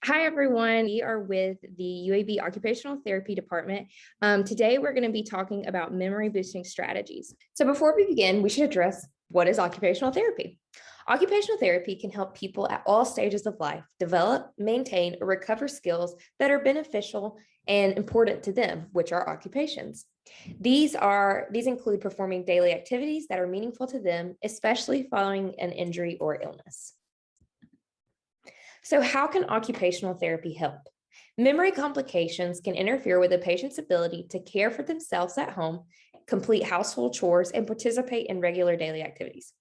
Hi, everyone. We are with the UAB Occupational Therapy Department. Today, we're going to be talking about memory boosting strategies. So before we begin, we should address what is occupational therapy. Occupational therapy can help people at all stages of life develop, maintain, or recover skills that are beneficial and important to them, which are occupations. These include performing daily activities that are meaningful to them, especially following an injury or illness. So how can occupational therapy help? Memory complications can interfere with a patient's ability to care for themselves at home, complete household chores, and participate in regular daily activities.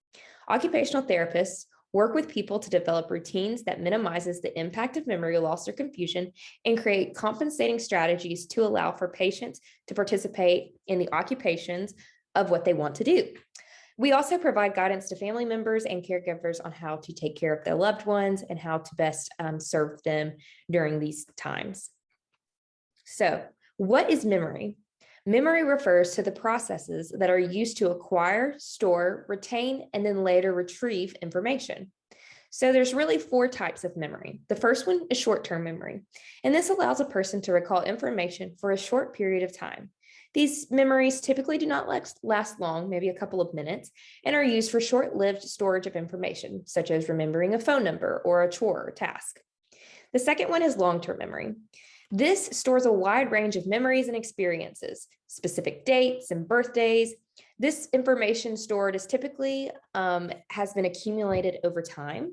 Occupational therapists work with people to develop routines that minimizes the impact of memory loss or confusion and create compensating strategies to allow for patients to participate in the occupations of what they want to do. We also provide guidance to family members and caregivers on how to take care of their loved ones and how to best serve them during these times. So, what is memory? Memory refers to the processes that are used to acquire, store, retain, and then later retrieve information. So there's really 4 types of memory. The first one is short-term memory, and this allows a person to recall information for a short period of time. These memories typically do not last long, maybe a couple of minutes, and are used for short-lived storage of information, such as remembering a phone number or a chore or task. The second one is long-term memory. This stores a wide range of memories and experiences, specific dates and birthdays. This information stored is typically has been accumulated over time.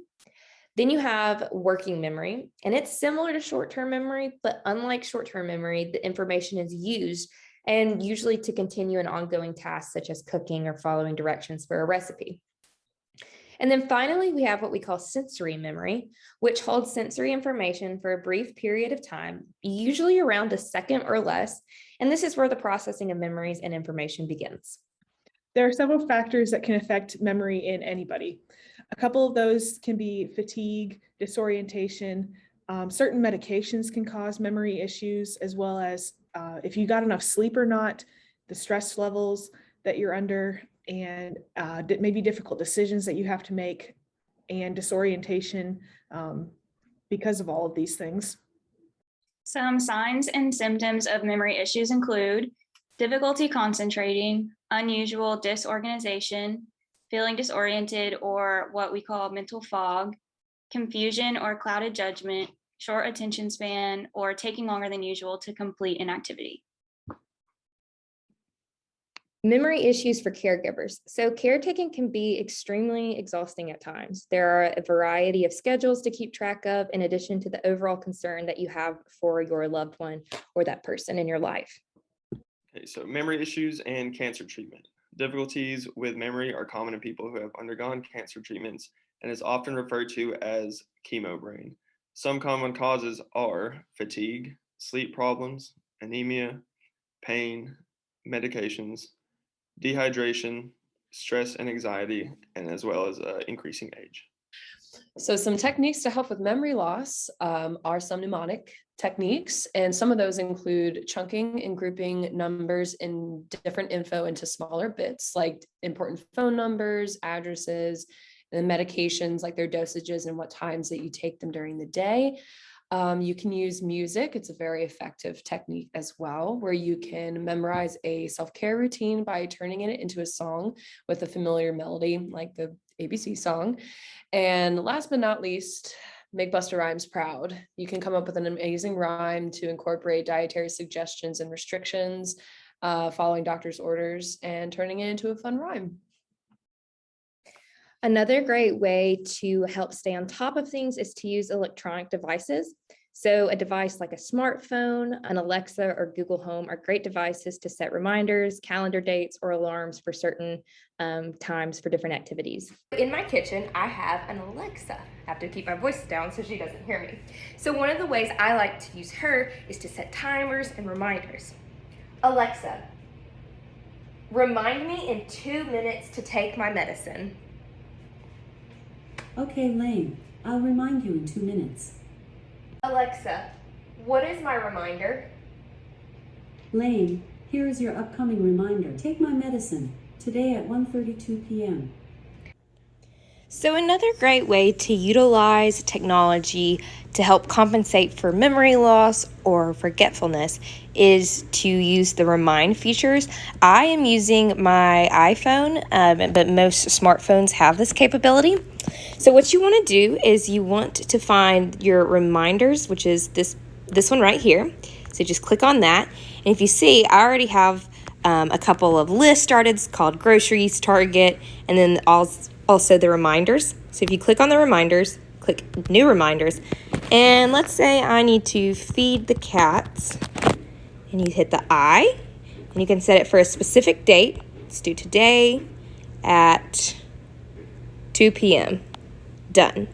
Then you have working memory, and it's similar to short-term memory, but unlike short-term memory, the information is used and usually to continue an ongoing task such as cooking or following directions for a recipe. And then finally, we have what we call sensory memory, which holds sensory information for a brief period of time, usually around a second or less. And this is where the processing of memories and information begins. There are several factors that can affect memory in anybody. A couple of those can be fatigue, disorientation. Certain medications can cause memory issues, as well as if you got enough sleep or not, the stress levels that you're under, and maybe difficult decisions that you have to make, and disorientation because of all of these things. Some signs and symptoms of memory issues include difficulty concentrating, unusual disorganization, feeling disoriented or what we call mental fog, confusion or clouded judgment, short attention span, or taking longer than usual to complete an activity. Memory issues for caregivers. So caretaking can be extremely exhausting at times. There are a variety of schedules to keep track of, in addition to the overall concern that you have for your loved one or that person in your life. Okay, so memory issues and cancer treatment. Difficulties with memory are common in people who have undergone cancer treatments and is often referred to as chemo brain. Some common causes are fatigue, sleep problems, anemia, pain, medications, dehydration, stress and anxiety, and as well as increasing age. So some techniques to help with memory loss are some mnemonic techniques, and some of those include chunking and grouping numbers in different info into smaller bits, like important phone numbers, addresses, and medications, like their dosages and what times that you take them during the day. You can use music. It's a very effective technique as well, where you can memorize a self-care routine by turning it into a song with a familiar melody, like the ABC song. And last but not least, make Busta Rhymes proud. You can come up with an amazing rhyme to incorporate dietary suggestions and restrictions, following doctor's orders, and turning it into a fun rhyme. Another great way to help stay on top of things is to use electronic devices. So a device like a smartphone, an Alexa, or Google Home are great devices to set reminders, calendar dates, or alarms for certain times for different activities. In my kitchen, I have an Alexa. I have to keep my voice down so she doesn't hear me. So one of the ways I like to use her is to set timers and reminders. Alexa, remind me in 2 minutes to take my medicine. Okay, Lane, I'll remind you in 2 minutes. Alexa, what is my reminder? Lane, here is your upcoming reminder. Take my medicine today at 1:32 p.m. So another great way to utilize technology to help compensate for memory loss or forgetfulness is to use the remind features. I am using my iPhone, but most smartphones have this capability. So what you want to do is you want to find your reminders, which is this one right here. So just click on that. And if you see, I already have a couple of lists started called groceries, Target, and then also the reminders. So if you click on the reminders, click new reminders, and let's say I need to feed the cats, and you hit the I, and you can set it for a specific date. Let's do today at 2 p.m. Done.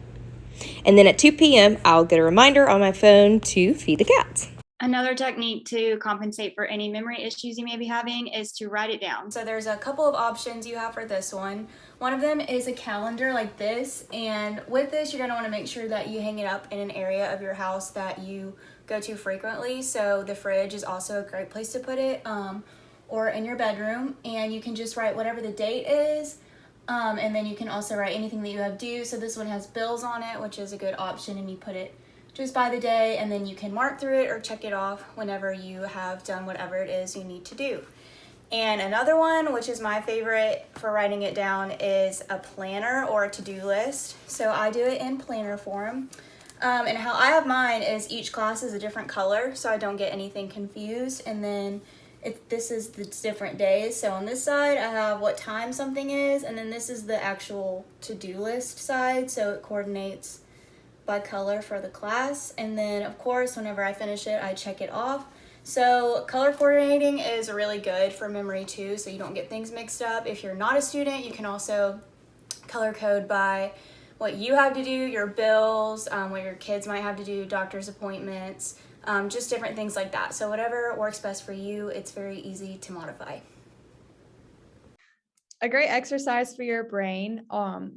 And then at 2 p.m., I'll get a reminder on my phone to feed the cats. Another technique to compensate for any memory issues you may be having is to write it down. So there's a couple of options you have for this one. One of them is a calendar like this, and with this you're going to want to make sure that you hang it up in an area of your house that you go to frequently. So the fridge is also a great place to put it, or in your bedroom, and you can just write whatever the date is, and then you can also write anything that you have due. So this one has bills on it, which is a good option, and you put it just by the day, and then you can mark through it or check it off whenever you have done whatever it is you need to do. And another one, which is my favorite for writing it down, is a planner or a to-do list. So I do it in planner form. And how I have mine is each class is a different color, so I don't get anything confused. And then this is the different days. So on this side, I have what time something is, and then this is the actual to-do list side, so it coordinates by color for the class. And then of course, whenever I finish it, I check it off. So color coordinating is really good for memory too, so you don't get things mixed up. If you're not a student, you can also color code by what you have to do, your bills, what your kids might have to do, doctor's appointments, just different things like that. So whatever works best for you, it's very easy to modify. A great exercise for your brain.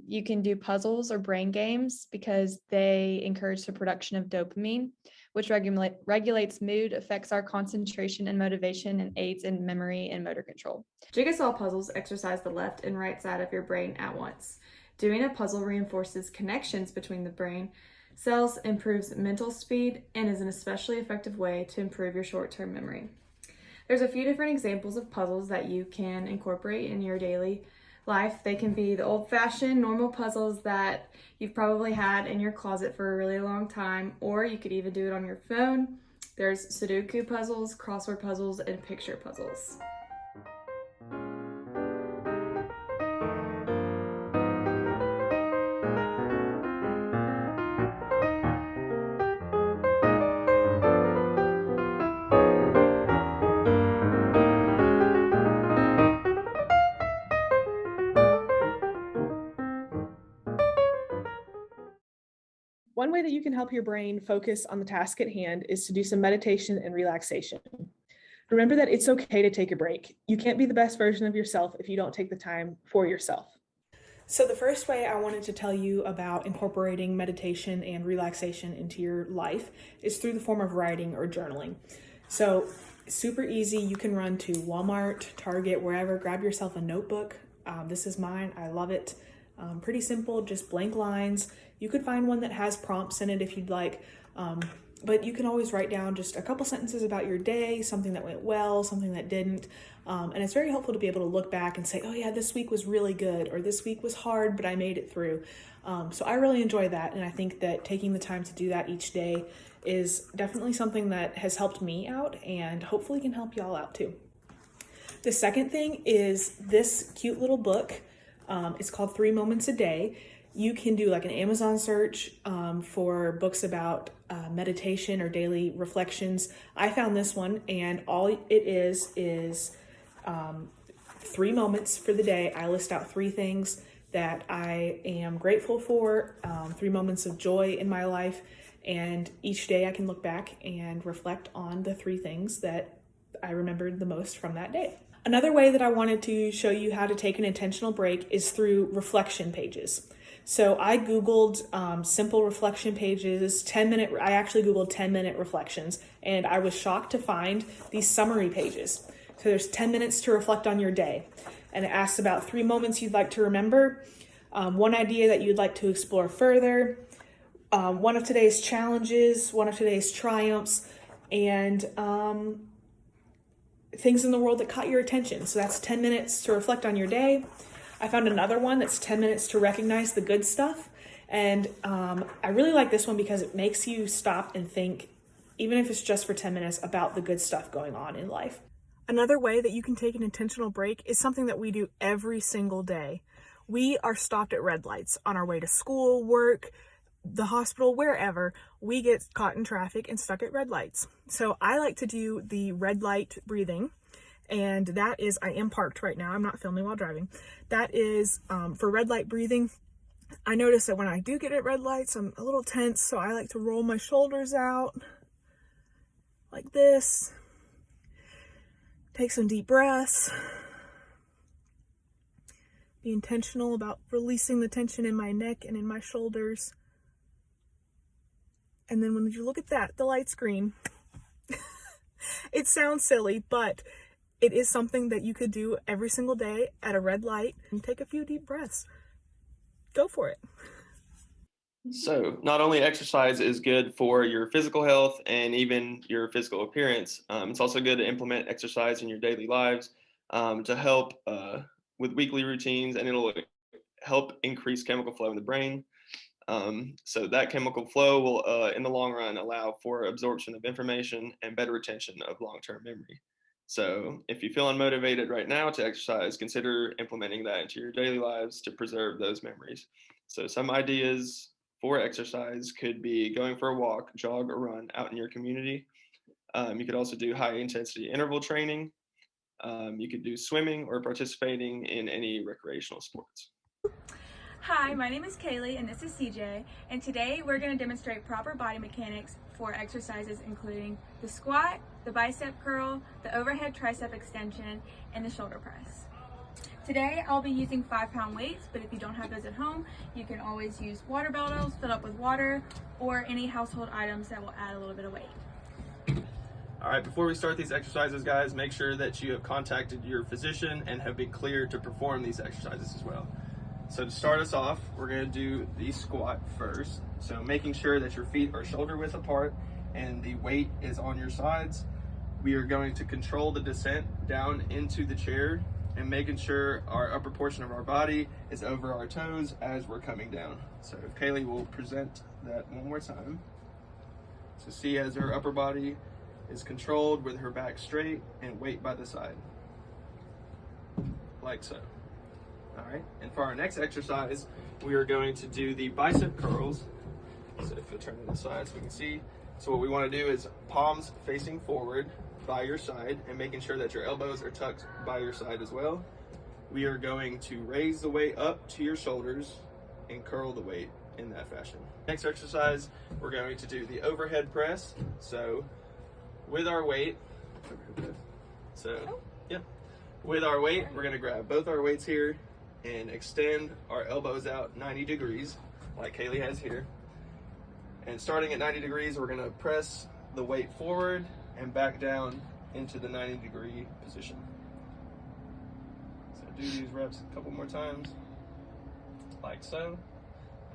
You can do puzzles or brain games because they encourage the production of dopamine, which regulates mood, affects our concentration and motivation, and aids in memory and motor control. Jigsaw puzzles exercise the left and right side of your brain at once. Doing a puzzle reinforces connections between the brain cells, improves mental speed, and is an especially effective way to improve your short-term memory. There's a few different examples of puzzles that you can incorporate in your daily life. They can be the old-fashioned normal puzzles that you've probably had in your closet for a really long time, or you could even do it on your phone. There's Sudoku puzzles, crossword puzzles, and picture puzzles. One way that you can help your brain focus on the task at hand is to do some meditation and relaxation. Remember that it's okay to take a break. You can't be the best version of yourself if you don't take the time for yourself. So the first way I wanted to tell you about incorporating meditation and relaxation into your life is through the form of writing or journaling. So super easy. You can run to Walmart, Target, wherever, grab yourself a notebook. This is mine. I love it. Pretty simple, just blank lines. You could find one that has prompts in it if you'd like, but you can always write down just a couple sentences about your day, something that went well, something that didn't, and it's very helpful to be able to look back and say, oh yeah, this week was really good, or this week was hard, but I made it through. So I really enjoy that, and I think that taking the time to do that each day is definitely something that has helped me out and hopefully can help y'all out too. The second thing is this cute little book. It's called 3 Moments a Day. You can do like an Amazon search for books about meditation or daily reflections. I found this one, and all it is 3 moments for the day. I list out 3 things that I am grateful for, 3 moments of joy in my life, and each day I can look back and reflect on the 3 things that I remembered the most from that day. Another way that I wanted to show you how to take an intentional break is through reflection pages. So I Googled simple reflection pages, I actually Googled 10-minute reflections, and I was shocked to find these summary pages. So there's 10 minutes to reflect on your day, and it asks about 3 moments you'd like to remember. one idea that you'd like to explore further, one of today's challenges, one of today's triumphs, and things in the world that caught your attention. So that's 10 minutes to reflect on your day. I found another one that's 10 minutes to recognize the good stuff. And I really like this one because it makes you stop and think, even if it's just for 10 minutes, about the good stuff going on in life. Another way that you can take an intentional break is something that we do every single day. We are stopped at red lights on our way to school, work, the hospital, wherever. We get caught in traffic and stuck at red lights. So I like to do the red light breathing. And that is, I am parked right now. I'm not filming while driving. That is for red light breathing. I notice that when I do get at red lights, I'm a little tense. So I like to roll my shoulders out like this. Take some deep breaths. Be intentional about releasing the tension in my neck and in my shoulders. And then when you look at that, the light's green. It sounds silly, but it is something that you could do every single day at a red light and take a few deep breaths. Go for it. So not only exercise is good for your physical health and even your physical appearance, it's also good to implement exercise in your daily lives to help with weekly routines, and it'll help increase chemical flow in the brain. So that chemical flow will, in the long run, allow for absorption of information and better retention of long-term memory. So if you feel unmotivated right now to exercise, consider implementing that into your daily lives to preserve those memories. So some ideas for exercise could be going for a walk, jog, or run out in your community. You could also do high intensity interval training. You could do swimming or participating in any recreational sports. Hi, my name is Kaylee and this is CJ, and today we're going to demonstrate proper body mechanics for exercises including the squat, the bicep curl, the overhead tricep extension, and the shoulder press. Today I'll be using 5-pound weights, but if you don't have those at home, you can always use water bottles filled up with water or any household items that will add a little bit of weight. All right, before we start these exercises, guys, make sure that you have contacted your physician and have been cleared to perform these exercises as well. So to start us off, we're going to do the squat first. So making sure that your feet are shoulder width apart and the weight is on your sides. We are going to control the descent down into the chair and making sure our upper portion of our body is over our toes as we're coming down. So Kaylee will present that one more time. So see as her upper body is controlled with her back straight and weight by the side, like so. All right, and for our next exercise, we are going to do the bicep curls. So if you turn to the side so we can see. So what we want to do is palms facing forward by your side and making sure that your elbows are tucked by your side as well. We are going to raise the weight up to your shoulders and curl the weight in that fashion. Next exercise, we're going to do the overhead press. So with our weight, with our weight, we're going to grab both our weights here and extend our elbows out 90 degrees, like Kaylee has here. And starting at 90 degrees, we're going to press the weight forward and back down into the 90-degree position. So do these reps a couple more times, like so.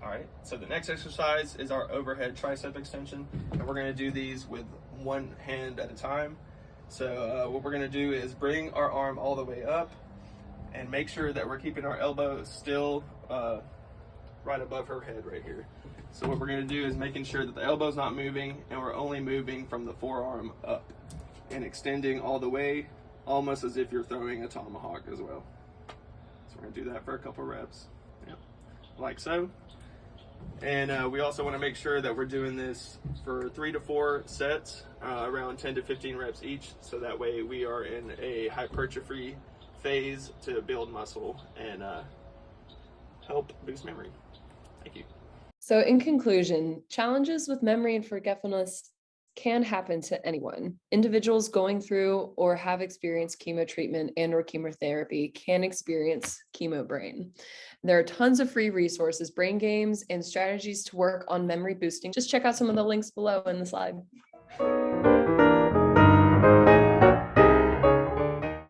All right, so the next exercise is our overhead tricep extension, and we're going to do these with one hand at a time. So what we're going to do is bring our arm all the way up and make sure that we're keeping our elbow still right above her head right here. So what we're going to do is making sure that the elbow's not moving and we're only moving from the forearm up and extending all the way, almost as if you're throwing a tomahawk as well. So we're going to do that for a couple reps, like so. And we also want to make sure that we're doing this for 3 to 4 sets, around 10 to 15 reps each, so that way we are in a hypertrophy phase to build muscle and help boost memory. Thank you. So in conclusion, challenges with memory and forgetfulness can happen to anyone. Individuals going through or have experienced chemo treatment and or chemotherapy can experience chemo brain. There are tons of free resources, brain games, and strategies to work on memory boosting. Just check out some of the links below in the slide.